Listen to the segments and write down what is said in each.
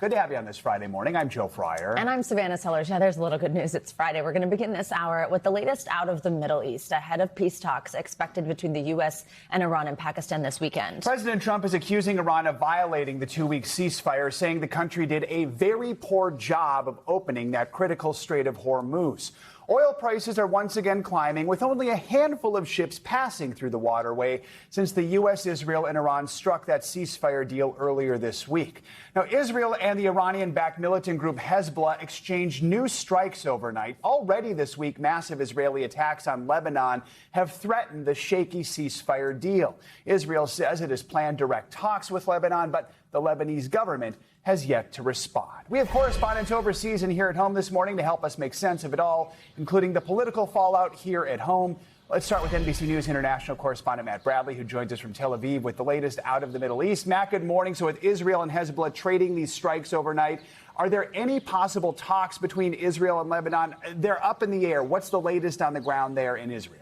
Good to have you on this Friday morning. I'm Joe Fryer. And I'm Savannah Sellers. Yeah, there's a little good news. It's Friday. We're going to begin this hour with the latest out of the Middle East ahead of peace talks expected between the U.S. and Iran and Pakistan this weekend. President Trump is accusing Iran of violating the two-week ceasefire, saying the country did a very poor job of opening that critical Strait of Hormuz. Oil prices are once again climbing, with only a handful of ships passing through the waterway since the U.S., Israel, and Iran struck that ceasefire deal earlier this week. Now, Israel and the Iranian-backed militant group Hezbollah exchanged new strikes overnight. Already this week, massive Israeli attacks on Lebanon have threatened the shaky ceasefire deal. Israel says it has planned direct talks with Lebanon, but the Lebanese government has yet to respond. We have correspondents overseas and here at home this morning to help us make sense of it all, including the political fallout here at home. Let's start with NBC News international correspondent Matt Bradley, who joins us from Tel Aviv with the latest out of the Middle East. Matt, good morning. So with Israel and Hezbollah trading these strikes overnight, are there any possible talks between Israel and Lebanon? They're up in the air. What's the latest on the ground there in Israel?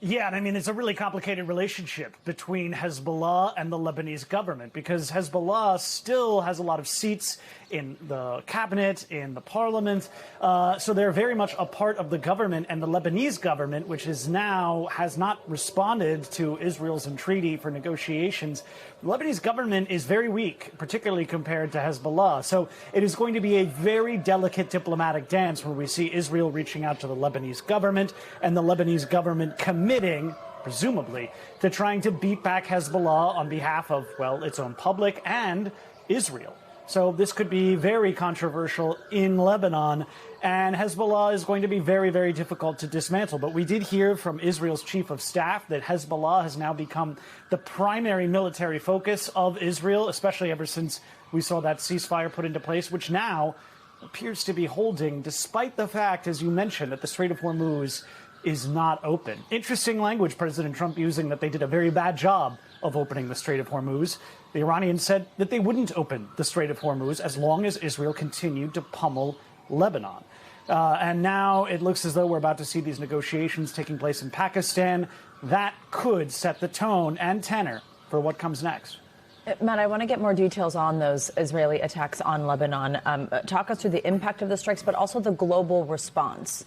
Yeah, and I mean, it's a really complicated relationship between Hezbollah and the Lebanese government, because Hezbollah still has a lot of seats in the cabinet, in the parliament. So they're very much a part of the government, and the Lebanese government, which is now has not responded to Israel's entreaty for negotiations. The Lebanese government is very weak, particularly compared to Hezbollah. So it is going to be a very delicate diplomatic dance where we see Israel reaching out to the Lebanese government and the Lebanese government committing, presumably, to trying to beat back Hezbollah on behalf of, well, its own public and Israel. So this could be very controversial in Lebanon, and Hezbollah is going to be very, very difficult to dismantle. But we did hear from Israel's chief of staff that Hezbollah has now become the primary military focus of Israel, especially ever since we saw that ceasefire put into place, which now appears to be holding, despite the fact, as you mentioned, that the Strait of Hormuz is not open. Interesting language President Trump using, that they did a very bad job of opening the Strait of Hormuz. The Iranians said that they wouldn't open the Strait of Hormuz as long as Israel continued to pummel Lebanon. And now it looks as though we're about to see these negotiations taking place in Pakistan. That could set the tone and tenor for what comes next. Matt, I want to get more details on those Israeli attacks on Lebanon. Talk us through the impact of the strikes, but also the global response.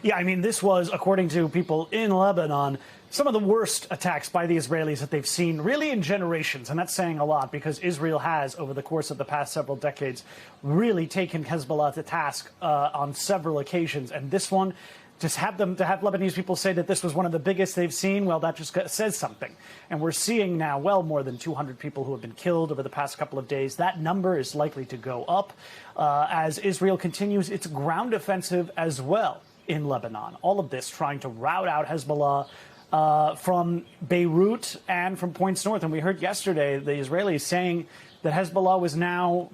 Yeah, I mean, this was, according to people in Lebanon, some of the worst attacks by the Israelis that they've seen really in generations. And that's saying a lot, because Israel has, over the course of the past several decades, really taken Hezbollah to task on several occasions. And this one, to have Lebanese people say that this was one of the biggest they've seen, well, that just says something. And we're seeing now well more than 200 people who have been killed over the past couple of days. That number is likely to go up as Israel continues its ground offensive as well in Lebanon. All of this trying to rout out Hezbollah from Beirut and from points north. And we heard yesterday the Israelis saying that Hezbollah was now,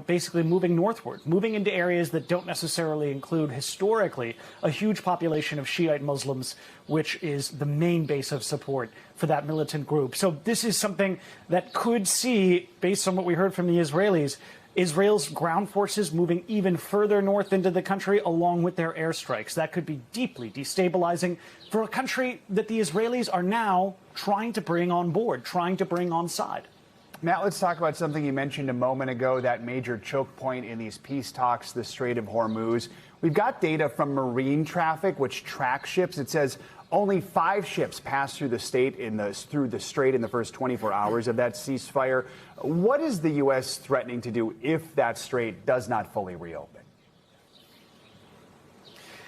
basically moving northward, moving into areas that don't necessarily include historically a huge population of Shiite Muslims, which is the main base of support for that militant group. So this is something that could see, based on what we heard from the Israelis, Israel's ground forces moving even further north into the country along with their airstrikes. That could be deeply destabilizing for a country that the Israelis are now trying to bring on board, trying to bring on side. Matt, let's talk about something you mentioned a moment ago, that major choke point in these peace talks, the Strait of Hormuz. We've got data from marine traffic, which tracks ships. It says only 5 ships passed through the strait in the first 24 hours of that ceasefire. What is the U.S. threatening to do if that strait does not fully reopen?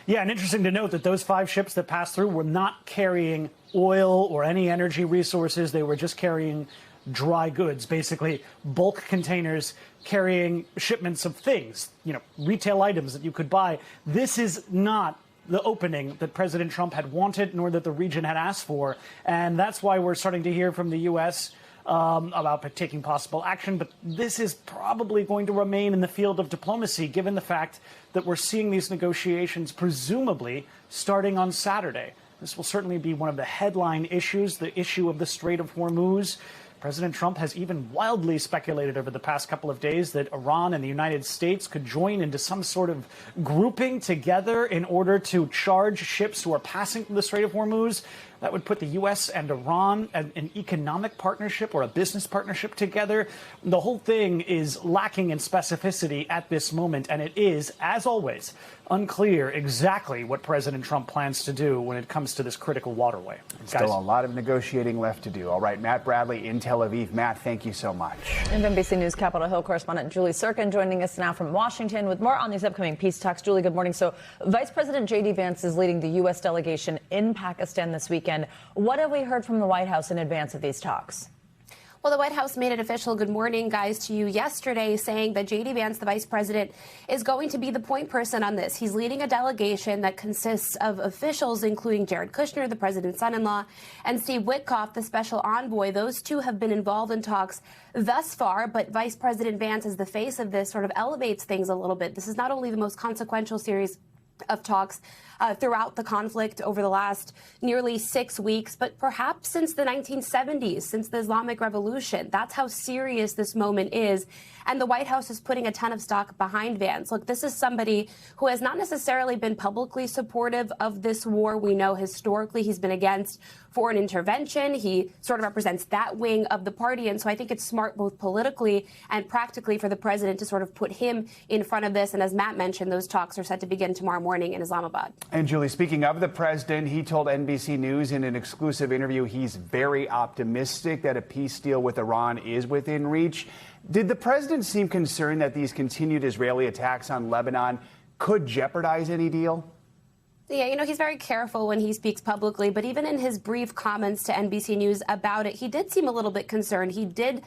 Yeah, and interesting to note that those 5 ships that passed through were not carrying oil or any energy resources. They were just carrying dry goods, basically bulk containers carrying shipments of things, retail items that you could buy. This is not the opening that President Trump had wanted, nor that the region had asked for. And that's why we're starting to hear from the U.S. About taking possible action. But this is probably going to remain in the field of diplomacy, given the fact that we're seeing these negotiations presumably starting on Saturday. This will certainly be one of the headline issues, the issue of the Strait of Hormuz. President Trump has even wildly speculated over the past couple of days that Iran and the United States could join into some sort of grouping together in order to charge ships who are passing through the Strait of Hormuz. That would put the U.S. and Iran in an economic partnership or a business partnership together. The whole thing is lacking in specificity at this moment, and it is, as always, unclear exactly what President Trump plans to do when it comes to this critical waterway. Still a lot of negotiating left to do. All right, Matt Bradley in Tel Aviv. Matt, thank you so much. And NBC News Capitol Hill correspondent Julie Sirkin joining us now from Washington with more on these upcoming peace talks. Julie, good morning. So Vice President J.D. Vance is leading the U.S. delegation in Pakistan this weekend. What have we heard from the White House in advance of these talks? Well, the White House made it official, good morning, guys, to you yesterday, saying that J.D. Vance, the vice president, is going to be the point person on this. He's leading a delegation that consists of officials, including Jared Kushner, the president's son-in-law, and Steve Witkoff, the special envoy. Those two have been involved in talks thus far, but Vice President Vance, as the face of this, sort of elevates things a little bit. This is not only the most consequential series of talks throughout the conflict over the last nearly 6 weeks, but perhaps since the 1970s, since the Islamic Revolution. That's how serious this moment is. And the White House is putting a ton of stock behind Vance. Look, this is somebody who has not necessarily been publicly supportive of this war. We know historically he's been against foreign intervention. He sort of represents that wing of the party. And so I think it's smart both politically and practically for the president to sort of put him in front of this. And as Matt mentioned, those talks are set to begin tomorrow morning in Islamabad. And Julie, speaking of the president, he told NBC News in an exclusive interview he's very optimistic that a peace deal with Iran is within reach. Did the president seem concerned that these continued Israeli attacks on Lebanon could jeopardize any deal? Yeah, you know, he's very careful when he speaks publicly, but even in his brief comments to NBC News about it, he did seem a little bit concerned. He did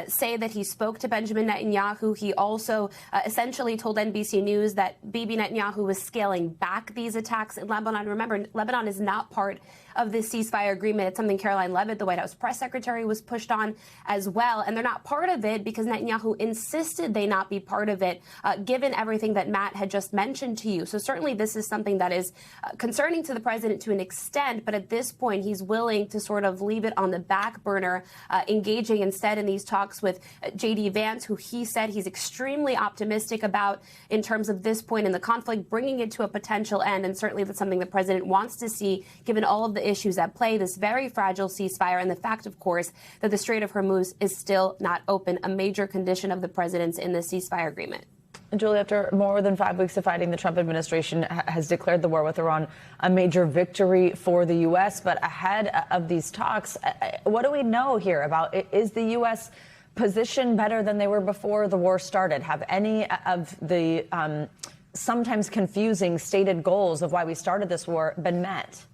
say that he spoke to Benjamin Netanyahu. He also essentially told NBC News that Bibi Netanyahu was scaling back these attacks in Lebanon. Remember, Lebanon is not part of this ceasefire agreement. It's something Caroline Levitt, the White House press secretary, was pushed on as well. And they're not part of it because Netanyahu insisted they not be part of it, given everything that Matt had just mentioned to you. So certainly this is something that is concerning to the president to an extent. But at this point, he's willing to sort of leave it on the back burner, engaging instead in these talks with J.D. Vance, who he said he's extremely optimistic about in terms of this point in the conflict, bringing it to a potential end. And certainly that's something the president wants to see, given all of the issues at play, this very fragile ceasefire, and the fact, of course, that the Strait of Hormuz is still not open, a major condition of the president's in the ceasefire agreement. And Julie, after more than 5 weeks of fighting, the Trump administration has declared the war with Iran a major victory for the U.S. But ahead of these talks, what do we know here about, is the U.S. position better than they were before the war started? Have any of the sometimes confusing stated goals of why we started this war been met?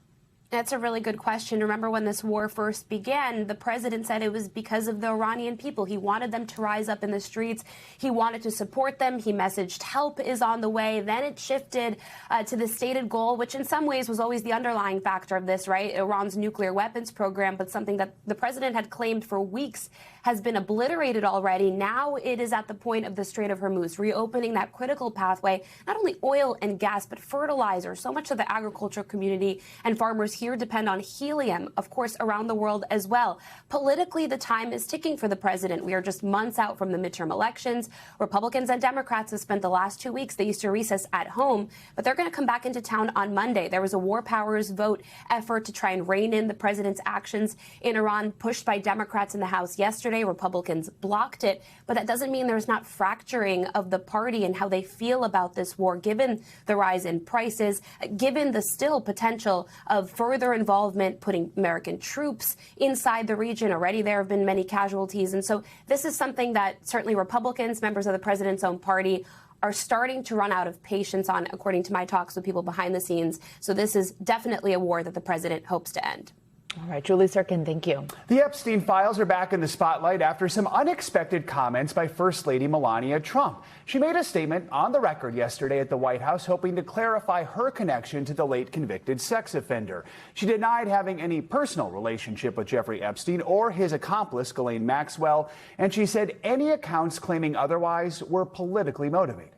That's a really good question. Remember when this war first began, the president said it was because of the Iranian people. He wanted them to rise up in the streets. He wanted to support them. He messaged help is on the way. Then it shifted to the stated goal, which in some ways was always the underlying factor of this, right? Iran's nuclear weapons program, but something that the president had claimed for weeks has been obliterated already. Now it is at the point of the Strait of Hormuz, reopening that critical pathway, not only oil and gas, but fertilizer. So much of the agricultural community and farmers here depend on helium, of course, around the world as well. Politically, the time is ticking for the president. We are just months out from the midterm elections. Republicans and Democrats have spent the last 2 weeks, the Easter recess, at home, but they're going to come back into town on Monday. There was a war powers vote effort to try and rein in the president's actions in Iran, pushed by Democrats in the House yesterday. Republicans blocked it, but that doesn't mean there's not fracturing of the party and how they feel about this war, given the rise in prices, given the still potential of further involvement, putting American troops inside the region. Already there have been many casualties. And so this is something that certainly Republicans, members of the president's own party, are starting to run out of patience on, according to my talks with people behind the scenes. So this is definitely a war that the president hopes to end. All right, Julie Sirkin, thank you. The Epstein files are back in the spotlight after some unexpected comments by First Lady Melania Trump. She made a statement on the record yesterday at the White House, hoping to clarify her connection to the late convicted sex offender. She denied having any personal relationship with Jeffrey Epstein or his accomplice, Ghislaine Maxwell, and she said any accounts claiming otherwise were politically motivated.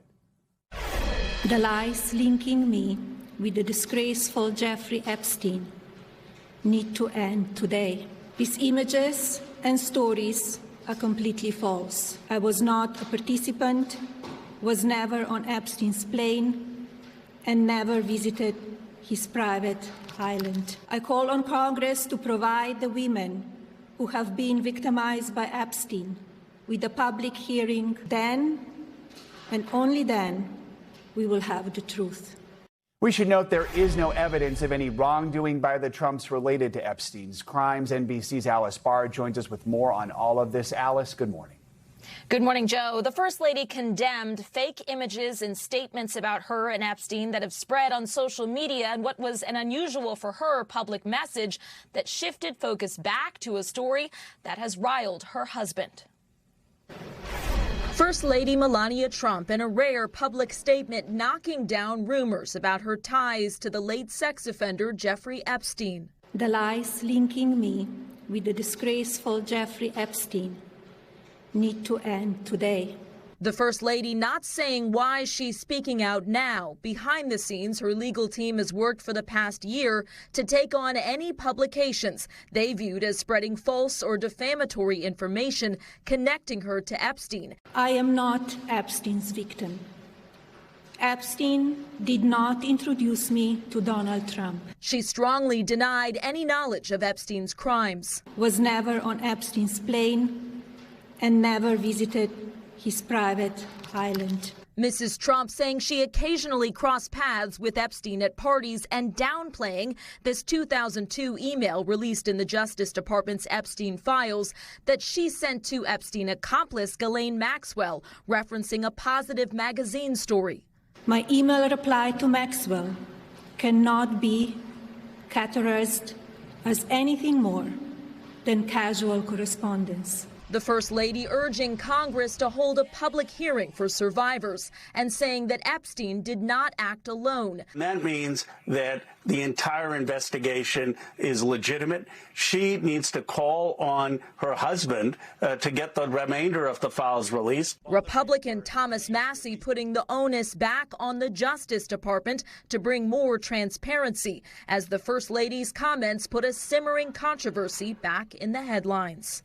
The lies linking me with the disgraceful Jeffrey Epstein need to end today. These images and stories are completely false. I was not a participant, was never on Epstein's plane, and never visited his private island. I call on Congress to provide the women who have been victimized by Epstein with a public hearing. Then, and only then, we will have the truth. We should note there is no evidence of any wrongdoing by the Trumps related to Epstein's crimes. NBC's Alice Barr joins us with more on all of this. Alice, good morning. Good morning, Joe. The First Lady condemned fake images and statements about her and Epstein that have spread on social media and what was an unusual for her public message that shifted focus back to a story that has riled her husband. First Lady Melania Trump in a rare public statement knocking down rumors about her ties to the late sex offender Jeffrey Epstein. The lies linking me with the disgraceful Jeffrey Epstein need to end today. The First Lady not saying why she's speaking out now. Behind the scenes, her legal team has worked for the past year to take on any publications they viewed as spreading false or defamatory information connecting her to Epstein. I am not Epstein's victim. Epstein did not introduce me to Donald Trump. She strongly denied any knowledge of Epstein's crimes. Was never on Epstein's plane and never visited his private island. Mrs. Trump saying she occasionally crossed paths with Epstein at parties and downplaying this 2002 email released in the Justice Department's Epstein files that she sent to Epstein accomplice Ghislaine Maxwell, referencing a Positive magazine story. My email reply to Maxwell cannot be categorized as anything more than casual correspondence. The First Lady urging Congress to hold a public hearing for survivors and saying that Epstein did not act alone. And that means that the entire investigation is legitimate. She needs to call on her husband to get the remainder of the files released. Republican Thomas Massie putting the onus back on the Justice Department to bring more transparency as the First Lady's comments put a simmering controversy back in the headlines.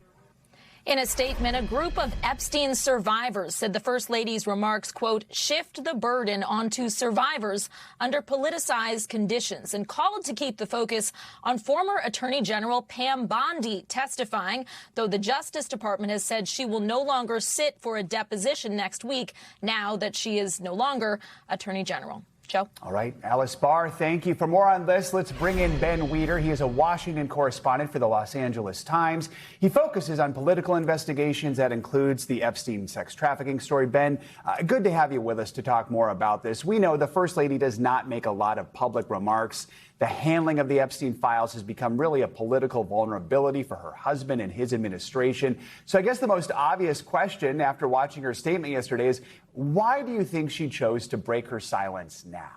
In a statement, a group of Epstein survivors said the First Lady's remarks, quote, shift the burden onto survivors under politicized conditions and called to keep the focus on former Attorney General Pam Bondi testifying, though the Justice Department has said she will no longer sit for a deposition next week now that she is no longer Attorney General. Joe. All right, Alice Barr, thank you. For more on this, let's bring in Ben Weeder. He is a Washington correspondent for the Los Angeles Times. He focuses on political investigations. That includes the Epstein sex trafficking story. Ben, good to have you with us to talk more about this. We know the First Lady does not make a lot of public remarks. The handling of the Epstein files has become really a political vulnerability for her husband and his administration. So I guess the most obvious question after watching her statement yesterday is, why do you think she chose to break her silence now?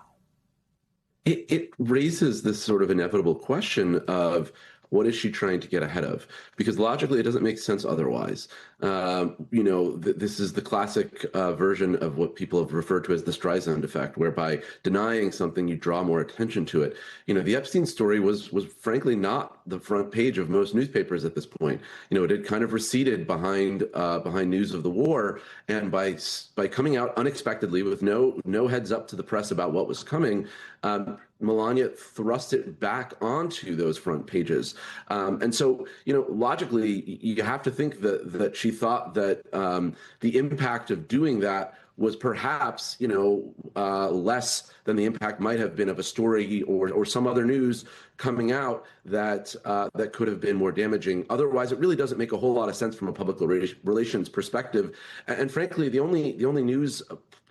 It raises this sort of inevitable question of, what is she trying to get ahead of? Because logically, it doesn't make sense otherwise. This is the classic version of what people have referred to as the Streisand effect, whereby denying something, you draw more attention to it. The Epstein story was frankly not the front page of most newspapers at this point. It had kind of receded behind news of the war, and by coming out unexpectedly with no heads up to the press about what was coming, Melania thrust it back onto those front pages. And so, logically, you have to think that she thought that the impact of doing that was perhaps, less than the impact might have been of a story or some other news coming out that could have been more damaging. Otherwise, it really doesn't make a whole lot of sense from a public relations perspective. And frankly, the only news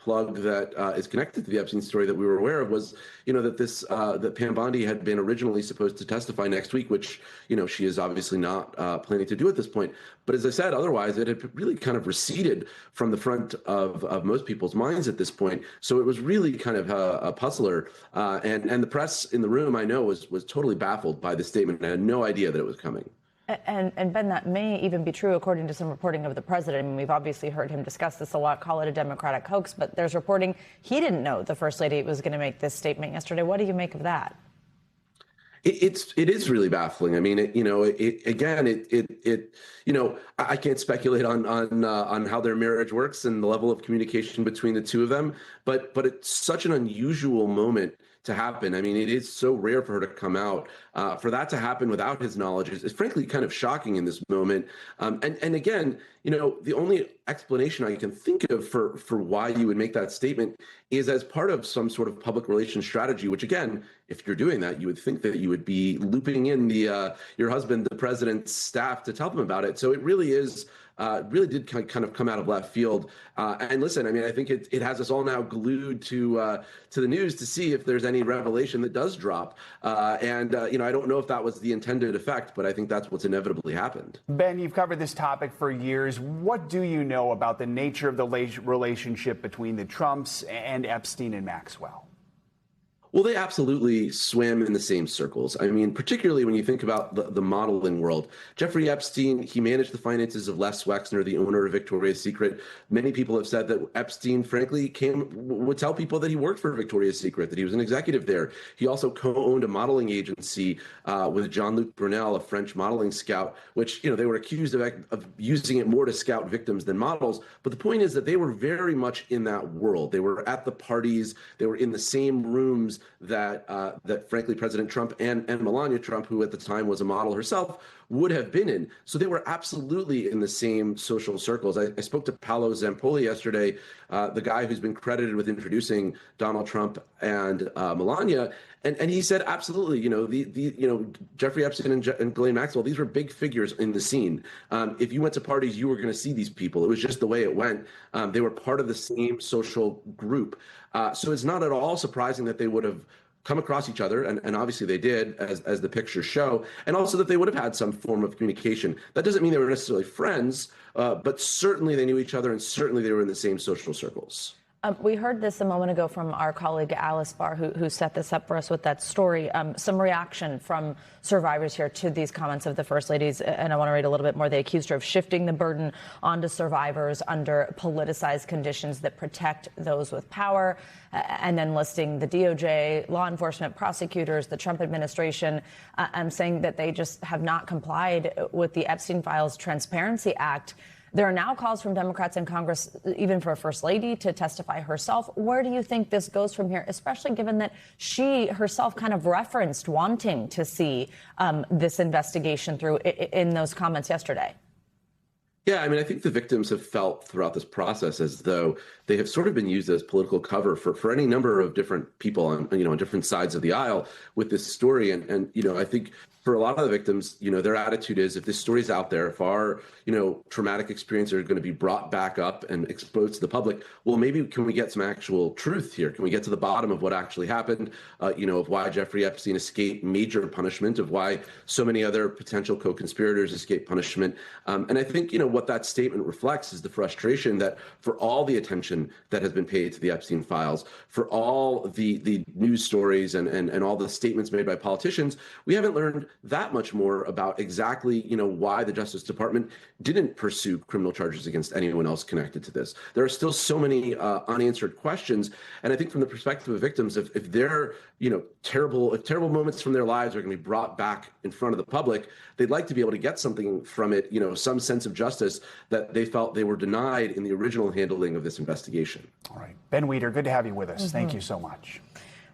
plug that is connected to the Epstein story that we were aware of was, that Pam Bondi had been originally supposed to testify next week, which, she is obviously not planning to do at this point. But as I said, otherwise, it had really kind of receded from the front of most people's minds at this point. So it was really kind of a puzzler. And the press in the room, I know, was totally baffled by the statement and had no idea that it was coming. And Ben, that may even be true according to some reporting of the president. I mean, we've obviously heard him discuss this a lot, call it a Democratic hoax, but there's reporting he didn't know the First Lady was going to make this statement yesterday. What do you make of that? It is really baffling. I mean, I can't speculate on how their marriage works and the level of communication between the two of them, but it's such an unusual moment to happen. I mean, it is so rare for her to come out. For that to happen without his knowledge is frankly kind of shocking in this moment. And again, the only explanation I can think of for why you would make that statement is as part of some sort of public relations strategy, which again, if you're doing that, you would think that you would be looping in your husband, the president's staff, to tell them about it. So it really is. Really did kind of come out of left field. And listen, I mean, I think it has us all now glued to the news to see if there's any revelation that does drop. I don't know if that was the intended effect, but I think that's what's inevitably happened. Ben, you've covered this topic for years. What do you know about the nature of the relationship between the Trumps and Epstein and Maxwell? Well, they absolutely swam in the same circles. I mean, particularly when you think about the modeling world. Jeffrey Epstein, he managed the finances of Les Wexner, the owner of Victoria's Secret. Many people have said that Epstein, frankly, would tell people that he worked for Victoria's Secret, that he was an executive there. He also co-owned a modeling agency with Jean-Luc Brunel, a French modeling scout, which, they were accused of using it more to scout victims than models. But the point is that they were very much in that world. They were at the parties. They were in the same rooms that frankly President Trump and Melania Trump, who at the time was a model herself, would have been in. So they were absolutely in the same social circles. I spoke to Paolo Zampoli yesterday, the guy who's been credited with introducing Donald Trump and Melania, and he said absolutely. Jeffrey Epstein and Ghislaine Maxwell, these were big figures in the scene. If you went to parties, you were going to see these people. It was just the way it went. They were part of the same social group. So it's not at all surprising that they would have come across each other, and obviously they did, as the pictures show, and also that they would have had some form of communication. That doesn't mean they were necessarily friends, but certainly they knew each other, and certainly they were in the same social circles. We heard this a moment ago from our colleague Alice Barr, who set this up for us with that story. Some reaction from survivors here to these comments of the First Lady's, and I want to read a little bit more. They accused her of shifting the burden onto survivors under politicized conditions that protect those with power, and then listing the DOJ, law enforcement, prosecutors, the Trump administration, saying that they just have not complied with the Epstein Files Transparency Act. There are now calls from Democrats in Congress, even for a First Lady, to testify herself. Where do you think this goes from here, especially given that she herself kind of referenced wanting to see this investigation through in those comments yesterday? Yeah, I mean, I think the victims have felt throughout this process as though they have sort of been used as political cover for any number of different people on different sides of the aisle with this story. And I think for a lot of the victims, their attitude is, if this story's out there, if our, traumatic experiences are going to be brought back up and exposed to the public, well, maybe can we get some actual truth here? Can we get to the bottom of what actually happened, of why Jeffrey Epstein escaped major punishment, of why so many other potential co-conspirators escaped punishment? And I think, what that statement reflects is the frustration that for all the attention that has been paid to the Epstein files, for all the news stories and all the statements made by politicians, we haven't learned that much more about exactly, why the Justice Department didn't pursue criminal charges against anyone else connected to this. There are still so many unanswered questions. And I think from the perspective of victims, if their, terrible moments from their lives are going to be brought back in front of the public, they'd like to be able to get something from it, some sense of justice that they felt they were denied in the original handling of this investigation. All right. Ben Weider, good to have you with us. Thank you so much.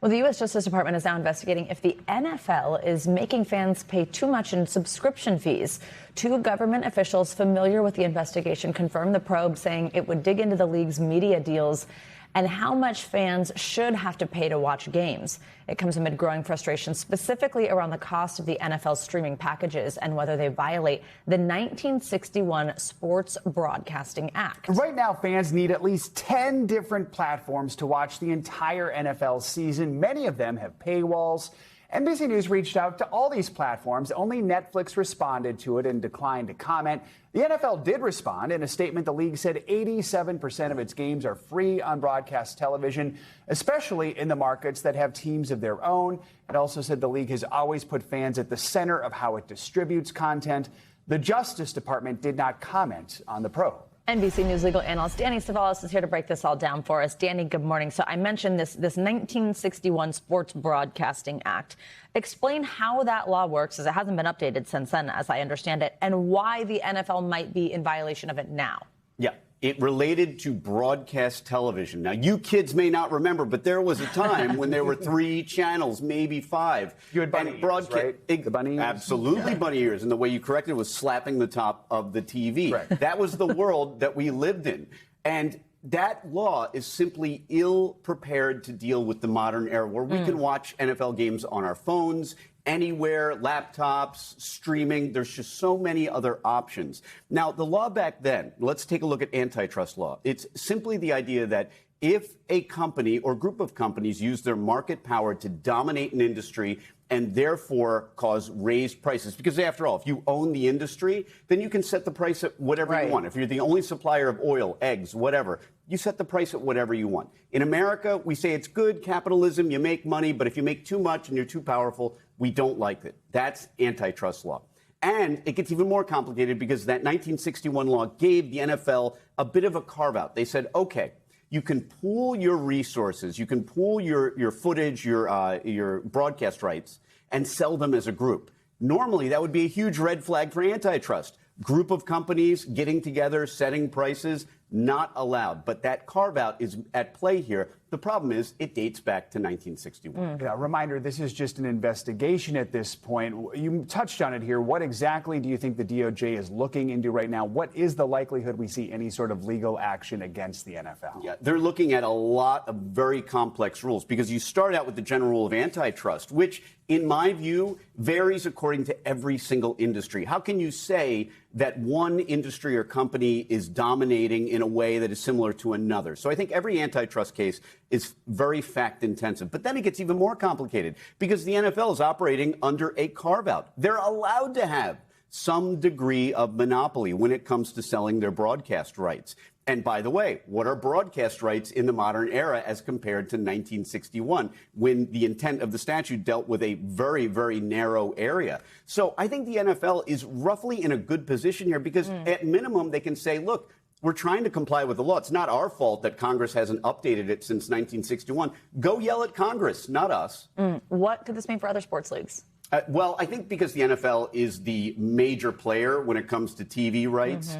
Well, the U.S. Justice Department is now investigating if the NFL is making fans pay too much in subscription fees. Two government officials familiar with the investigation confirmed the probe, saying it would dig into the league's media deals and how much fans should have to pay to watch games. It comes amid growing frustration, specifically around the cost of the NFL's streaming packages and whether they violate the 1961 Sports Broadcasting Act. Right now, fans need at least 10 different platforms to watch the entire NFL season. Many of them have paywalls. NBC News reached out to all these platforms. Only Netflix responded to it and declined to comment. The NFL did respond. In a statement, the league said 87% of its games are free on broadcast television, especially in the markets that have teams of their own. It also said the league has always put fans at the center of how it distributes content. The Justice Department did not comment on the probe. NBC News legal analyst Danny Savalas is here to break this all down for us. Danny, good morning. So I mentioned this 1961 Sports Broadcasting Act. Explain how that law works, as it hasn't been updated since then, as I understand it, and why the NFL might be in violation of it now. Yeah. It related to broadcast television. Now, you kids may not remember, but there was a time when there were 3 channels, maybe 5. You had bunny ears, right? The bunny ears? Absolutely bunny ears. And the way you corrected it was slapping the top of the TV. Right. That was the world that we lived in. And that law is simply ill-prepared to deal with the modern era where we can watch NFL games on our phones, anywhere, laptops, streaming. There's just so many other options. Now, the law back then, let's take a look at antitrust law. It's simply the idea that if a company or group of companies use their market power to dominate an industry and therefore cause raised prices, because after all, if you own the industry, then you can set the price at whatever you want. If you're the only supplier of oil, eggs, whatever, you set the price at whatever you want. In America, we say it's good capitalism, you make money, but if you make too much and you're too powerful, we don't like it. That's antitrust law. And it gets even more complicated because that 1961 law gave the NFL a bit of a carve out. They said, okay, you can pool your resources, you can pool your footage, your broadcast rights, and sell them as a group. Normally, that would be a huge red flag for antitrust. Group of companies getting together, setting prices, not allowed. But that carve-out is at play here. The problem is it dates back to 1961. Yeah, reminder, this is just an investigation at this point. You touched on it here. What exactly do you think the DOJ is looking into right now? What is the likelihood we see any sort of legal action against the NFL? Yeah, they're looking at a lot of very complex rules because you start out with the general rule of antitrust, which, in my view, varies according to every single industry. How can you say that one industry or company is dominating in a way that is similar to another? So I think every antitrust case is very fact-intensive. But then it gets even more complicated because the NFL is operating under a carve-out. They're allowed to have some degree of monopoly when it comes to selling their broadcast rights. And by the way, what are broadcast rights in the modern era as compared to 1961, when the intent of the statute dealt with a very, very narrow area? So I think the NFL is roughly in a good position here because at minimum they can say, look, we're trying to comply with the law. It's not our fault that Congress hasn't updated it since 1961. Go yell at Congress, not us. What could this mean for other sports leagues? Well, I think because the NFL is the major player when it comes to TV rights,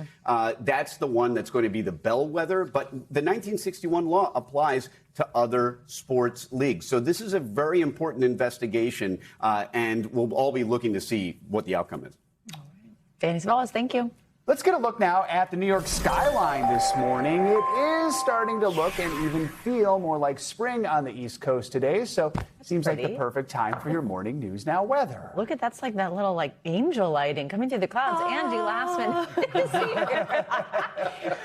that's the one that's going to be the bellwether. But the 1961 law applies to other sports leagues. So this is a very important investigation, and we'll all be looking to see what the outcome is. All right. Danny Savalas, thank you. Let's get a look now at the New York skyline this morning. It is starting to look and even feel more like spring on the East Coast today, so it seems like the perfect time for your morning News Now weather. Look at that's like that little angel lighting coming through the clouds. Angie Lastman is here.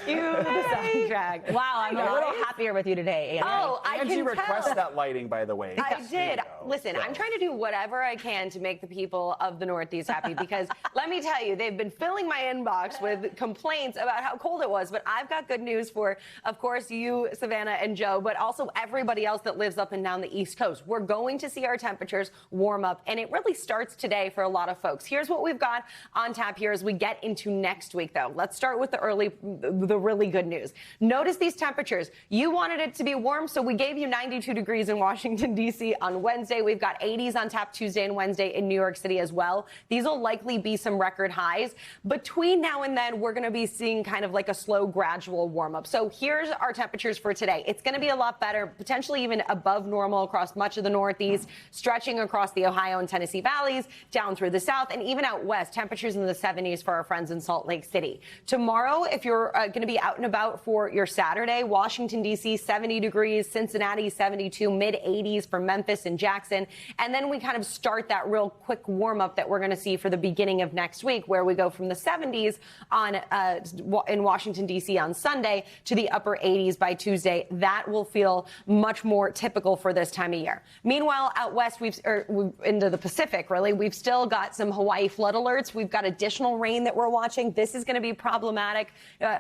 Cue the soundtrack. Wow, I'm a little happier with you today, Angie. Oh, I Angie can requested tell. that lighting, by the way. I did. Listen, I'm trying to do whatever I can to make the people of the Northeast happy because let me tell you, they've been filling my inbox with complaints about how cold it was. But I've got good news for, of course, you, Savannah, and Joe, but also everybody else that lives up and down the East Coast. We're going to see our temperatures warm up, and it really starts today for a lot of folks. Here's what we've got on tap here as we get into next week, though. Let's start with the really good news. Notice these temperatures. You wanted it to be warm, so we gave you 92 degrees in Washington, D.C. on Wednesday. We've got 80s on tap Tuesday and Wednesday in New York City as well. These will likely be some record highs. Between now and then, we're going to be seeing kind of like a slow, gradual warm up. So here's our temperatures for today. It's going to be a lot better, potentially even above normal across much of the Northeast, stretching across the Ohio and Tennessee valleys, down through the South, and even out west, temperatures in the 70s for our friends in Salt Lake City. Tomorrow, if you're going to be out and about for your Saturday, Washington, D.C., 70 degrees, Cincinnati, 72, mid-80s for Memphis and Jackson. And then we kind of start that real quick warm up that we're going to see for the beginning of next week, where we go from the 70s on in Washington, D.C. on Sunday to the upper 80s by Tuesday. That will feel much more typical for this time of year. Meanwhile, out west, we've into the Pacific, really, we've still got some Hawaii flood alerts. We've got additional rain that we're watching. This is going to be problematic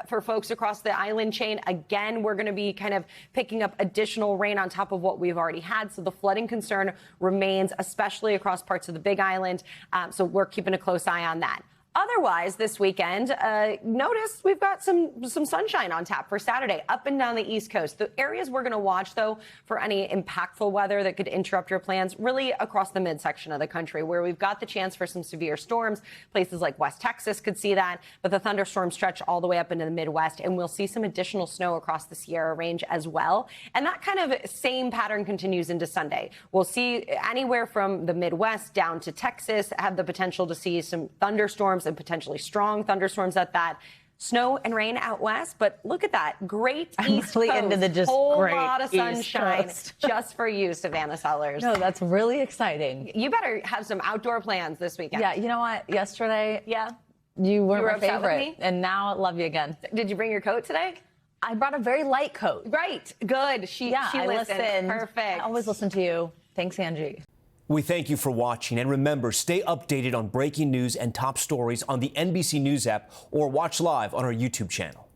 for folks across the island chain. Again, we're going to be kind of picking up additional rain on top of what we've already had. So the flooding concern remains, especially across parts of the Big Island. So we're keeping a close eye on that. Otherwise, this weekend, notice we've got some sunshine on tap for Saturday up and down the East Coast. The areas we're going to watch, though, for any impactful weather that could interrupt your plans, really across the midsection of the country, where we've got the chance for some severe storms. Places like West Texas could see that, but the thunderstorms stretch all the way up into the Midwest, and we'll see some additional snow across the Sierra Range as well. And that kind of same pattern continues into Sunday. We'll see anywhere from the Midwest down to Texas have the potential to see some thunderstorms and potentially strong thunderstorms at that. Snow and rain out west, but look at that. Great East really Coast. Into the just whole great lot of sunshine East just for you, Savannah Sellers. No, that's really exciting. You better have some outdoor plans this weekend. Yeah, you know what? Yesterday, Yeah. you weren't You were my upset with favorite, me? and now I love you again. Did you bring your coat today? I brought a very light coat. Right. Good. She I listened. Perfect. I always listen to you. Thanks, Angie. We thank you for watching, and remember, stay updated on breaking news and top stories on the NBC News app or watch live on our YouTube channel.